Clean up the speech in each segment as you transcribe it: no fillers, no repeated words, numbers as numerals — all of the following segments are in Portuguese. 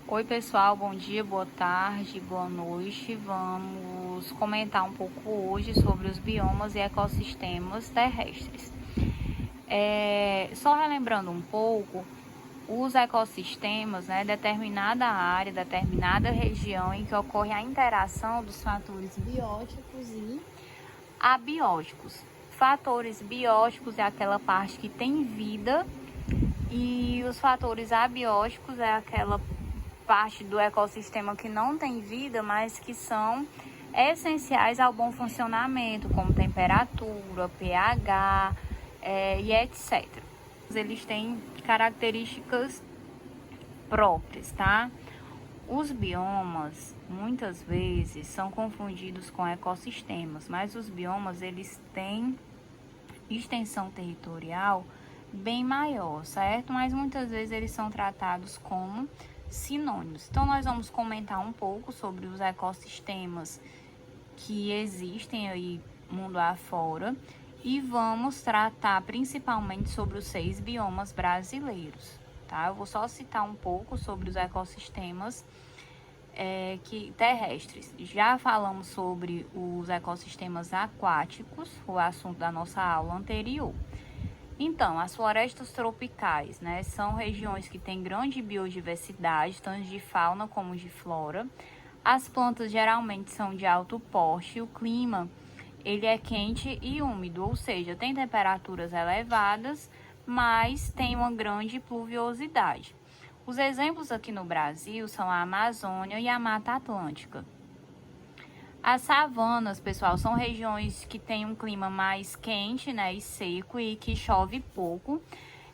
Oi pessoal, bom dia, boa tarde, boa noite. Vamos comentar um pouco hoje sobre os biomas e ecossistemas terrestres. Só relembrando um pouco, os ecossistemas, determinada área, determinada região em que ocorre a interação dos fatores bióticos e abióticos. Fatores bióticos é aquela parte que tem vida e os fatores abióticos é aquela parte do ecossistema que não tem vida, mas que são essenciais ao bom funcionamento, como temperatura, pH e etc. Eles têm características próprias, tá? Os biomas, muitas vezes, são confundidos com ecossistemas, mas os biomas, eles têm extensão territorial bem maior, certo? Mas muitas vezes eles são tratados como sinônimos. Então nós vamos comentar um pouco sobre os ecossistemas que existem aí mundo afora e vamos tratar principalmente sobre os 6 biomas brasileiros, tá? Eu vou só citar um pouco sobre os ecossistemas terrestres. Já falamos sobre os ecossistemas aquáticos, o assunto da nossa aula anterior. Então, as florestas tropicais, são regiões que têm grande biodiversidade, tanto de fauna como de flora. As plantas geralmente são de alto porte, o clima ele é quente e úmido, ou seja, tem temperaturas elevadas, mas tem uma grande pluviosidade. Os exemplos aqui no Brasil são a Amazônia e a Mata Atlântica. As savanas, pessoal, são regiões que têm um clima mais quente, e seco e que chove pouco.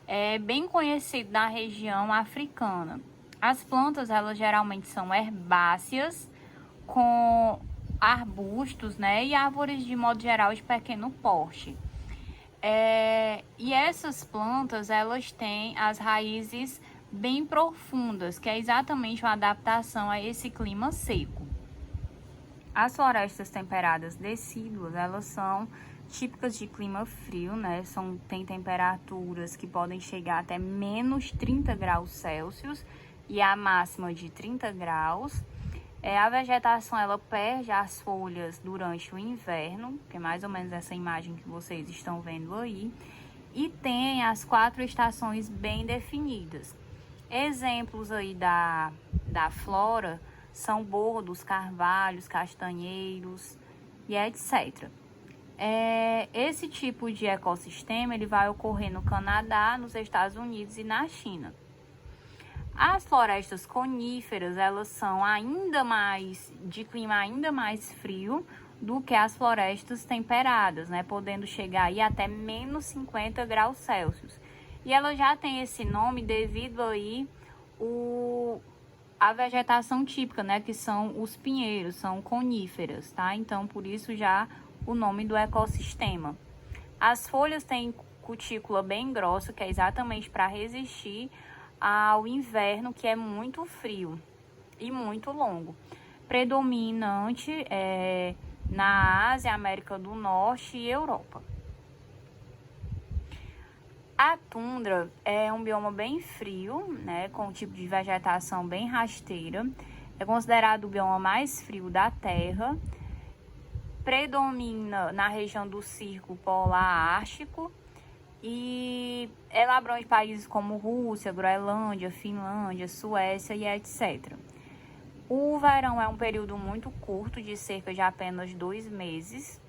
É bem conhecido na região africana. As plantas, elas geralmente são herbáceas, com arbustos, e árvores de modo geral de pequeno porte. E essas plantas, elas têm as raízes bem profundas, que é exatamente uma adaptação a esse clima seco. As florestas temperadas decíduas, elas são típicas de clima frio, tem temperaturas que podem chegar até menos 30 graus Celsius e a máxima de 30 graus. A vegetação, ela perde as folhas durante o inverno, que é mais ou menos essa imagem que vocês estão vendo aí, e tem as 4 estações bem definidas. Exemplos aí da flora são bordos, carvalhos, castanheiros e etc. Esse tipo de ecossistema ele vai ocorrer no Canadá, nos Estados Unidos e na China. As florestas coníferas, elas são de clima ainda mais frio do que as florestas temperadas, podendo chegar aí até menos 50 graus Celsius. E ela já tem esse nome devido aí a vegetação típica, que são os pinheiros, são coníferas, tá? Então, por isso já o nome do ecossistema. As folhas têm cutícula bem grossa, que é exatamente para resistir ao inverno, que é muito frio e muito longo. Predominante na Ásia, América do Norte e Europa. A tundra é um bioma bem frio, com um tipo de vegetação bem rasteira. É considerado o bioma mais frio da Terra. Predomina na região do Círculo Polar Ártico e ela abrange países como Rússia, Groenlândia, Finlândia, Suécia e etc. O verão é um período muito curto, de cerca de apenas 2 meses.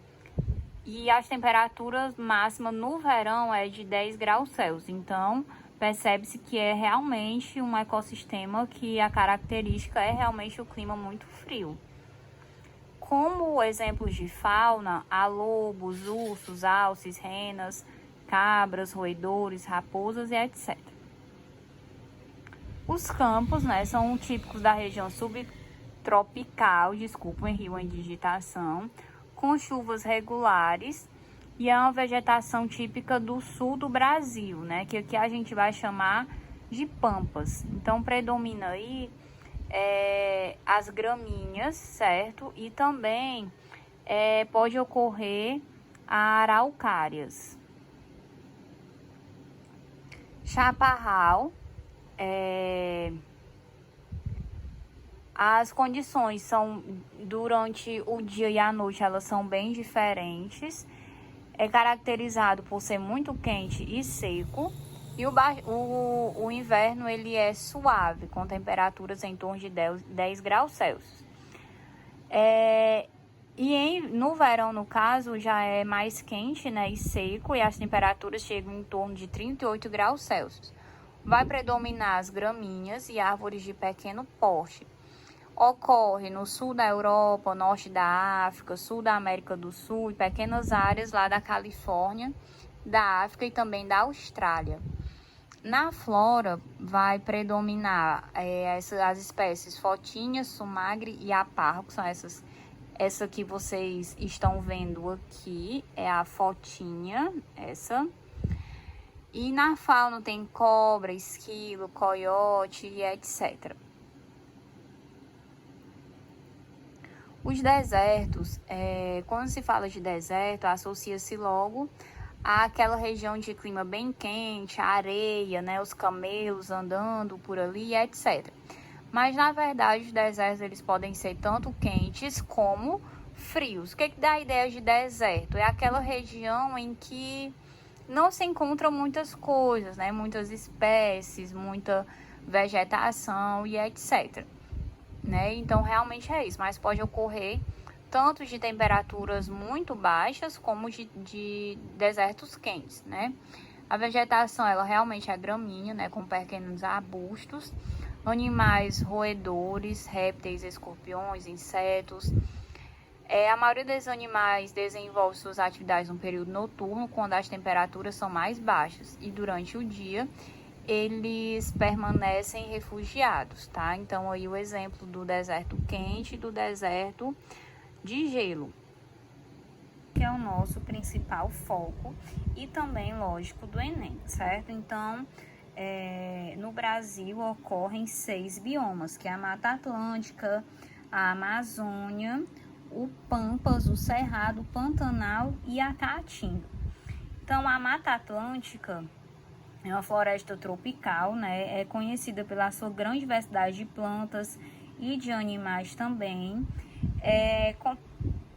E as temperaturas máximas no verão é de 10 graus Celsius. Então, percebe-se que é realmente um ecossistema que a característica é realmente o clima muito frio. Como exemplos de fauna, há lobos, ursos, alces, renas, cabras, roedores, raposas e etc. Os campos, são típicos da região subtropical, em rio em digitação, com chuvas regulares e é uma vegetação típica do sul do Brasil, que aqui a gente vai chamar de pampas. Então predomina aí as gramíneas, certo? E também pode ocorrer araucárias. Chaparral As condições são, durante o dia e a noite, elas são bem diferentes. É caracterizado por ser muito quente e seco. E o inverno ele é suave, com temperaturas em torno de 10 graus Celsius. No verão, no caso, já é mais quente, né, e seco, e as temperaturas chegam em torno de 38 graus Celsius. Vai predominar as gramíneas e árvores de pequeno porte. Ocorre no sul da Europa, norte da África, sul da América do Sul e pequenas áreas lá da Califórnia, da África e também da Austrália. Na flora vai predominar as espécies Photinia, Sumagre e Aparro, que são essa que vocês estão vendo aqui, é a Photinia, essa. E na fauna tem cobra, esquilo, coiote e etc. Os desertos, quando se fala de deserto, associa-se logo àquela região de clima bem quente, a areia, né, os camelos andando por ali, etc. Mas, na verdade, os desertos eles podem ser tanto quentes como frios. O que dá a ideia de deserto? É aquela região em que não se encontram muitas coisas, né, muitas espécies, muita vegetação e etc. Né? Então, realmente é isso, mas pode ocorrer tanto de temperaturas muito baixas como de desertos quentes, né? A vegetação, ela realmente é gramínea, né, com pequenos arbustos, animais roedores, répteis, escorpiões, insetos. A maioria dos animais desenvolve suas atividades no período noturno, quando as temperaturas são mais baixas, e durante o dia eles permanecem refugiados, tá? Então, aí o exemplo do deserto quente e do deserto de gelo, que é o nosso principal foco e também, lógico, do Enem, certo? Então, no Brasil ocorrem 6 biomas, que é a Mata Atlântica, a Amazônia, o Pampas, o Cerrado, o Pantanal e a Caatinga. Então, a Mata Atlântica é uma floresta tropical, né? É conhecida pela sua grande diversidade de plantas e de animais também.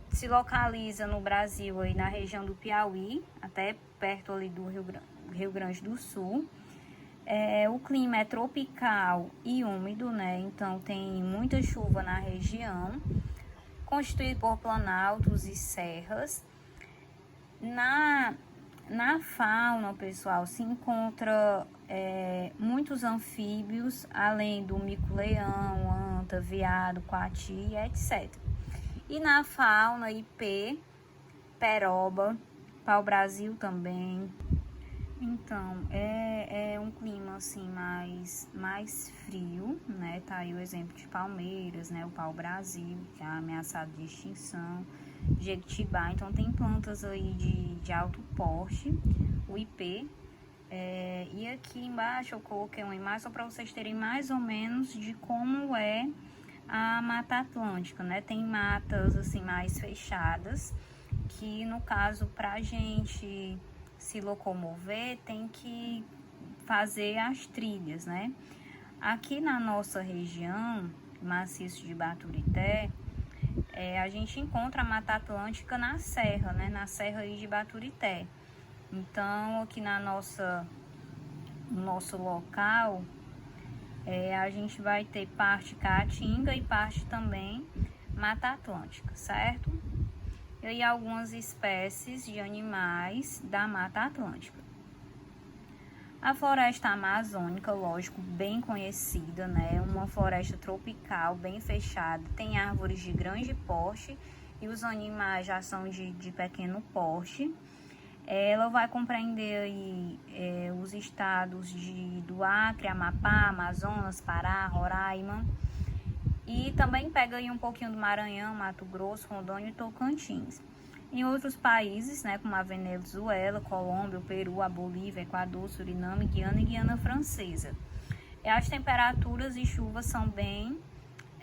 Se localiza no Brasil, aí na região do Piauí, até perto ali do Rio Grande do Sul. O clima é tropical e úmido, né? Então tem muita chuva na região, constituído por planaltos e serras. Na fauna, pessoal, se encontra muitos anfíbios, além do mico-leão, anta, veado, coati, etc. E na fauna, ipê, peroba, pau-brasil também. Então, é um clima assim mais frio, né? Tá aí o exemplo de palmeiras, né? O pau-brasil, que é ameaçado de extinção. Jequitibá, então tem plantas aí de alto porte, o ipê. E aqui embaixo eu coloquei uma imagem só para vocês terem mais ou menos de como é a Mata Atlântica, né? Tem matas assim mais fechadas, que no caso pra gente se locomover tem que fazer as trilhas, né? Aqui na nossa região, maciço de Baturité, a gente encontra a Mata Atlântica na serra, né? Na serra aí de Baturité. Então, aqui no nosso local, a gente vai ter parte Caatinga e parte também Mata Atlântica, certo? E aí algumas espécies de animais da Mata Atlântica. A floresta amazônica, lógico, bem conhecida, né? Uma floresta tropical, bem fechada, tem árvores de grande porte e os animais já são de pequeno porte. Ela vai compreender aí os estados do Acre, Amapá, Amazonas, Pará, Roraima. E também pega aí um pouquinho do Maranhão, Mato Grosso, Rondônia e Tocantins. Em outros países, né, como a Venezuela, Colômbia, o Peru, a Bolívia, Equador, Suriname, Guiana e Guiana Francesa. As temperaturas e chuvas são bem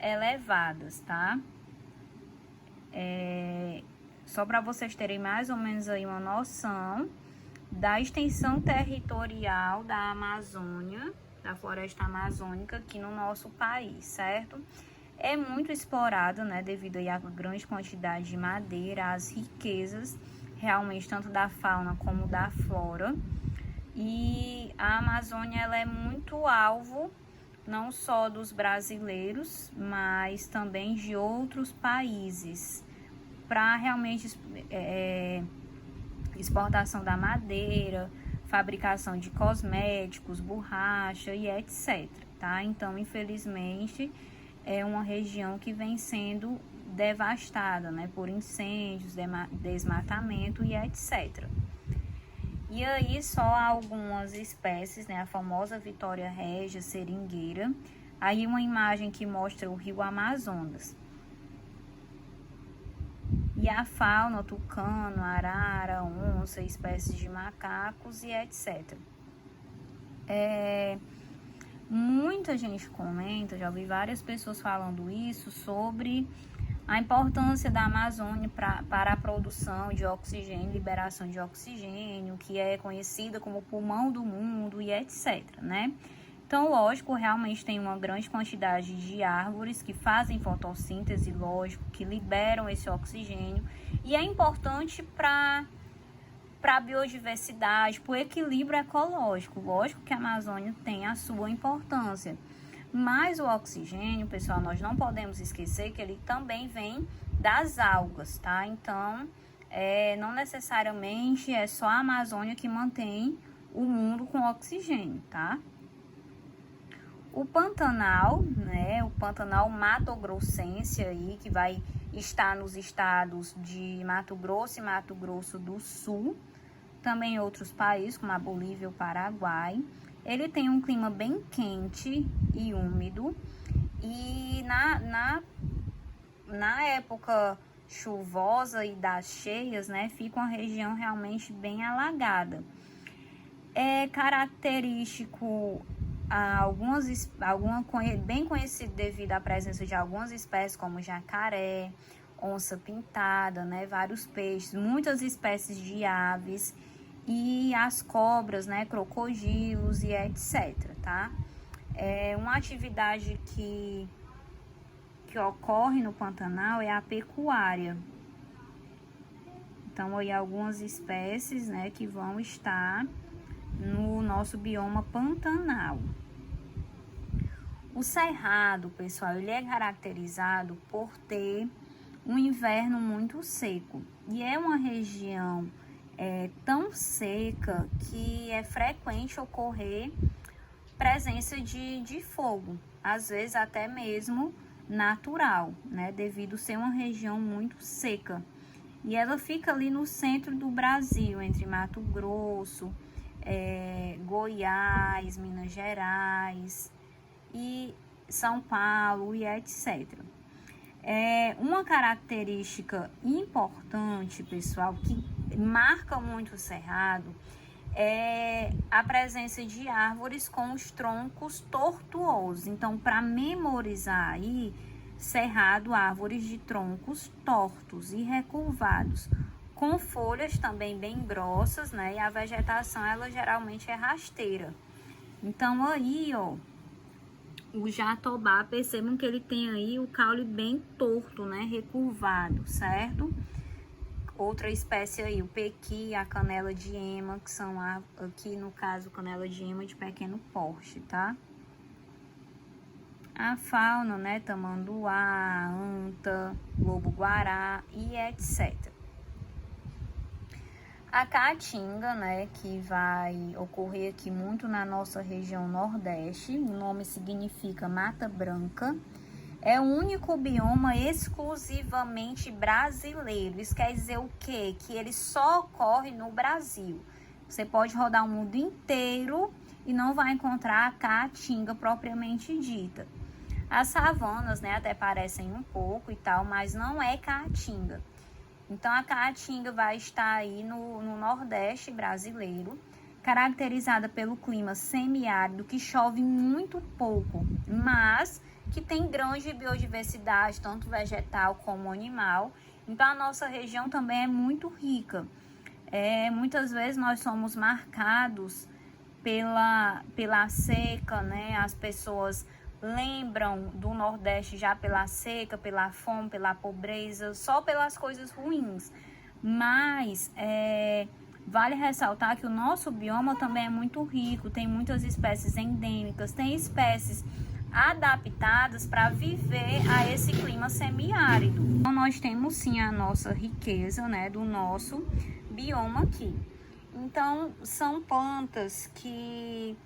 elevadas, tá? Só para vocês terem mais ou menos aí uma noção da extensão territorial da Amazônia, da floresta amazônica aqui no nosso país, certo? é muito explorado, né, devido aí à grande quantidade de madeira, às riquezas, realmente, tanto da fauna como da flora. E a Amazônia, ela é muito alvo, não só dos brasileiros, mas também de outros países, para realmente exportação da madeira, fabricação de cosméticos, borracha e etc, tá? Então, infelizmente, é uma região que vem sendo devastada, né, por incêndios, desmatamento e etc. E aí só algumas espécies, né, a famosa Vitória Régia, seringueira. Aí uma imagem que mostra o rio Amazonas. E a fauna, tucano, arara, onça, espécies de macacos e etc. Muita gente comenta, já ouvi várias pessoas falando isso, sobre a importância da Amazônia para a produção de oxigênio, liberação de oxigênio, que é conhecida como pulmão do mundo e etc, né? Então, lógico, realmente tem uma grande quantidade de árvores que fazem fotossíntese, lógico, que liberam esse oxigênio, e é importante para a biodiversidade, para o equilíbrio ecológico. Lógico que a Amazônia tem a sua importância, mas o oxigênio, pessoal, nós não podemos esquecer que ele também vem das algas, tá? Então, não necessariamente é só a Amazônia que mantém o mundo com oxigênio, tá? O Pantanal, né? O Pantanal mato-grossense aí, que vai estar nos estados de Mato Grosso e Mato Grosso do Sul, também em outros países, como a Bolívia e o Paraguai. Ele tem um clima bem quente e úmido, e na época chuvosa e das cheias, né, fica uma região realmente bem alagada. É característico bem conhecido devido à presença de algumas espécies como jacaré, onça pintada, né, vários peixes, muitas espécies de aves e as cobras, né, crocodilos e etc, tá? Uma atividade que ocorre no Pantanal é a pecuária. Então, aí algumas espécies, né, que vão estar no nosso bioma Pantanal. O Cerrado, pessoal, ele é caracterizado por ter um inverno muito seco, e é uma região tão seca que é frequente ocorrer presença de fogo, às vezes até mesmo natural, né, devido ser uma região muito seca. E ela fica ali no centro do Brasil, entre Mato Grosso, Goiás, Minas Gerais e São Paulo e etc. Uma característica importante, pessoal, que marca muito o Cerrado é a presença de árvores com os troncos tortuosos. Então, para memorizar aí, Cerrado, árvores de troncos tortos e recurvados, com folhas também bem grossas, né? E a vegetação, ela geralmente é rasteira. Então, aí, ó, o jatobá, percebam que ele tem aí o caule bem torto, né? Recurvado, certo? Outra espécie aí, o pequi, a canela de ema, que são aqui no caso canela de ema de pequeno porte, tá? A fauna, né, tamanduá, anta, lobo-guará e etc. A caatinga, né, que vai ocorrer aqui muito na nossa região nordeste, o nome significa mata branca, é o único bioma exclusivamente brasileiro. Isso quer dizer o quê? Que ele só ocorre no Brasil. Você pode rodar o mundo inteiro e não vai encontrar a caatinga propriamente dita. As savanas, né, até parecem um pouco e tal, mas não é caatinga. Então, a caatinga vai estar aí no Nordeste brasileiro, caracterizada pelo clima semiárido, que chove muito pouco, mas que tem grande biodiversidade, tanto vegetal como animal. Então, a nossa região também é muito rica. Muitas vezes nós somos marcados pela seca, né? As pessoas lembram do Nordeste já pela seca, pela fome, pela pobreza, só pelas coisas ruins. Mas vale ressaltar que o nosso bioma também é muito rico, tem muitas espécies endêmicas, tem espécies adaptadas para viver a esse clima semiárido. Então nós temos sim a nossa riqueza, né, do nosso bioma aqui. Então são plantas que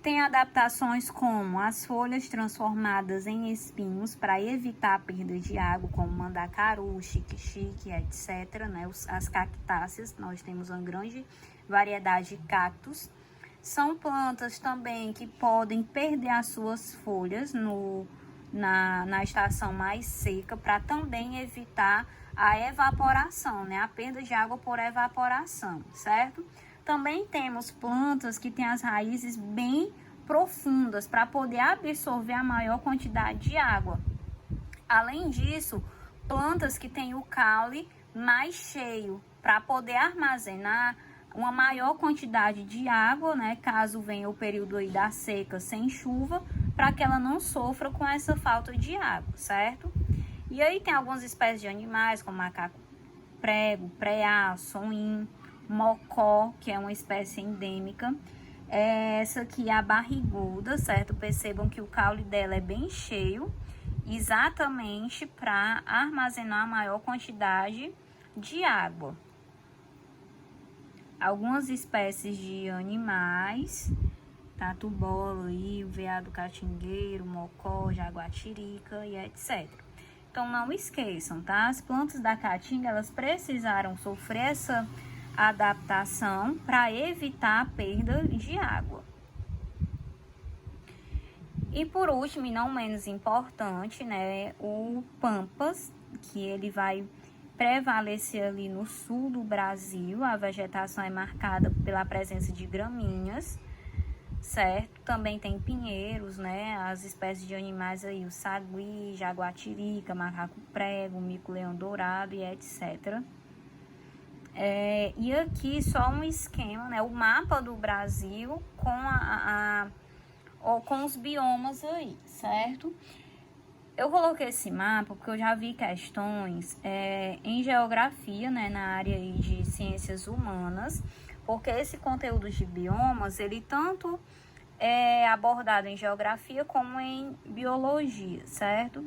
têm adaptações como as folhas transformadas em espinhos para evitar a perda de água, como mandacaru, xique-xique, etc, né? As cactáceas, nós temos uma grande variedade de cactos. São plantas também que podem perder as suas folhas na estação mais seca, para também evitar a evaporação, né? A perda de água por evaporação, certo? Também temos plantas que têm as raízes bem profundas para poder absorver a maior quantidade de água. Além disso, plantas que têm o caule mais cheio para poder armazenar uma maior quantidade de água, né, caso venha o período aí da seca sem chuva, para que ela não sofra com essa falta de água, certo? E aí tem algumas espécies de animais, como macaco prego, preá, sonim, mocó, que é uma espécie endêmica. Essa aqui é a barriguda, certo? Percebam que o caule dela é bem cheio, exatamente para armazenar a maior quantidade de água. Algumas espécies de animais, tatu-bola, o veado catingueiro, mocó, jaguatirica e etc. Então não esqueçam, tá? As plantas da caatinga, elas precisaram sofrer essa adaptação para evitar a perda de água. E por último, e não menos importante, né, o pampas, que ele vai prevalecer ali no sul do Brasil. A vegetação é marcada pela presença de gramíneas, certo? Também tem pinheiros, né? As espécies de animais aí, o sagui, jaguatirica, macaco prego, mico-leão dourado e etc. E aqui só um esquema, né? O mapa do Brasil com os biomas aí, certo? Eu coloquei esse mapa porque eu já vi questões em geografia, né, na área aí de ciências humanas, porque esse conteúdo de biomas, ele tanto é abordado em geografia como em biologia, certo?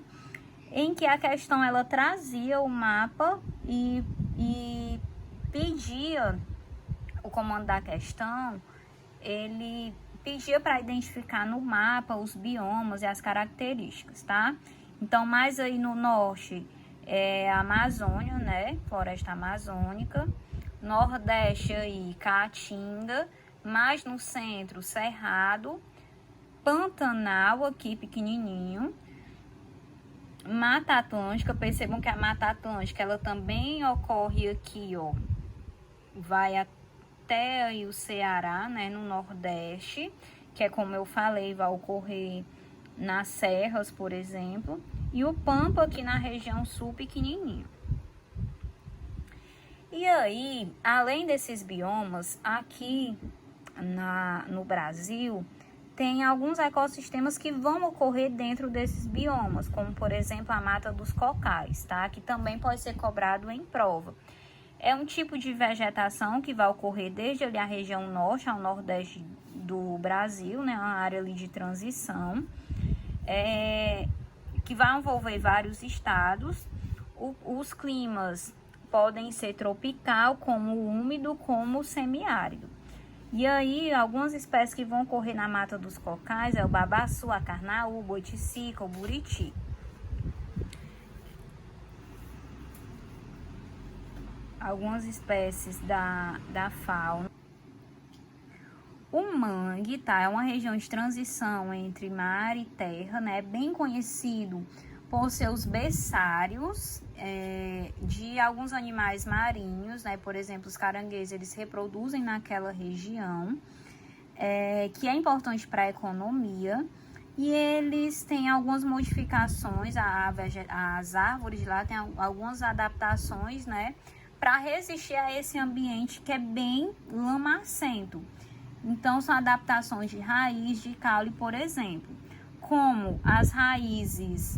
Em que a questão, ela trazia o mapa e pedia, o comando da questão, ele pedia para identificar no mapa os biomas e as características, tá? Então, mais aí no norte é a Amazônia, né? Floresta amazônica. Nordeste aí, Caatinga. Mais no centro, Cerrado. Pantanal aqui, pequenininho. Mata Atlântica. Percebam que a Mata Atlântica, ela também ocorre aqui, ó. Vai até aí o Ceará, né? No Nordeste. Que é como eu falei, vai ocorrer nas serras, por exemplo, e o pampa aqui na região sul, pequenininho. E aí, além desses biomas, aqui no Brasil, tem alguns ecossistemas que vão ocorrer dentro desses biomas, como, por exemplo, a Mata dos Cocais, tá? Que também pode ser cobrado em prova. É um tipo de vegetação que vai ocorrer desde ali a região norte ao nordeste do Brasil, né? Uma área ali de transição. Que vai envolver vários estados. Os climas podem ser tropical, como úmido, como semiárido. E aí, algumas espécies que vão ocorrer na Mata dos Cocais é o babaçu, a carnaú, boiticica, o buriti. Algumas espécies da fauna. O mangue, tá? É uma região de transição entre mar e terra, né? Bem conhecido por seus berçários de alguns animais marinhos, né? Por exemplo, os caranguejos, eles reproduzem naquela região, que é importante para a economia. E eles têm algumas modificações, as árvores de lá têm algumas adaptações, né? Para resistir a esse ambiente que é bem lamacento. Então, são adaptações de raiz, de caule, por exemplo. como as raízes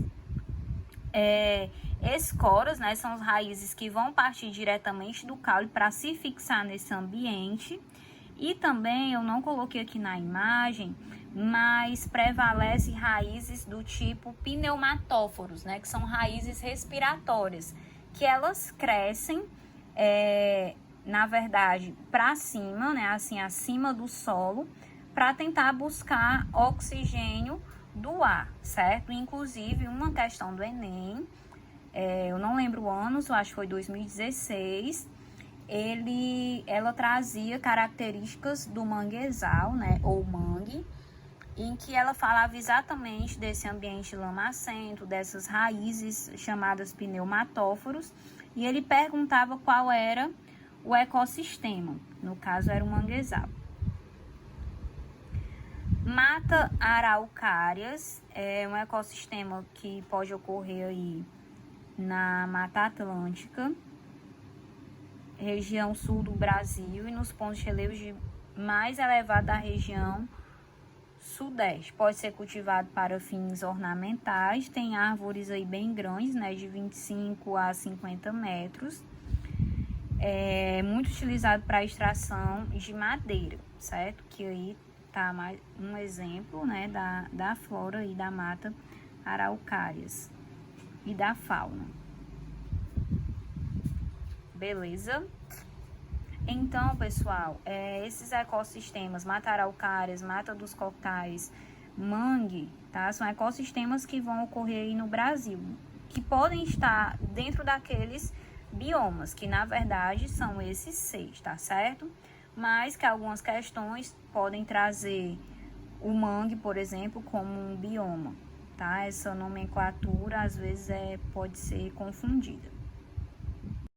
escoras, né? São as raízes que vão partir diretamente do caule para se fixar nesse ambiente. E também, eu não coloquei aqui na imagem, mas prevalece raízes do tipo pneumatóforos, né? Que são raízes respiratórias, que elas crescem, na verdade, para cima, né? Assim, acima do solo, para tentar buscar oxigênio do ar, certo? Inclusive, uma questão do Enem, eu não lembro anos, eu acho que foi 2016, ela trazia características do manguezal, né, ou mangue, em que ela falava exatamente desse ambiente lamacento, dessas raízes chamadas pneumatóforos, e ele perguntava qual era o ecossistema, no caso era o manguezal. Mata araucárias é um ecossistema que pode ocorrer aí na Mata Atlântica, região sul do Brasil e nos pontos de relevo mais elevados da região sudeste. Pode ser cultivado para fins ornamentais, tem árvores aí bem grandes, né, de 25 a 50 metros. É muito utilizado para extração de madeira, certo? Que aí tá mais um exemplo, né, da flora e da mata araucárias e da fauna. Beleza? Então, pessoal, esses ecossistemas, mata araucárias, mata dos cocais, mangue, tá? São ecossistemas que vão ocorrer aí no Brasil, que podem estar dentro daqueles biomas, que na verdade são esses 6, tá certo? Mas que algumas questões podem trazer o mangue, por exemplo, como um bioma, tá? Essa nomenclatura às vezes pode ser confundida.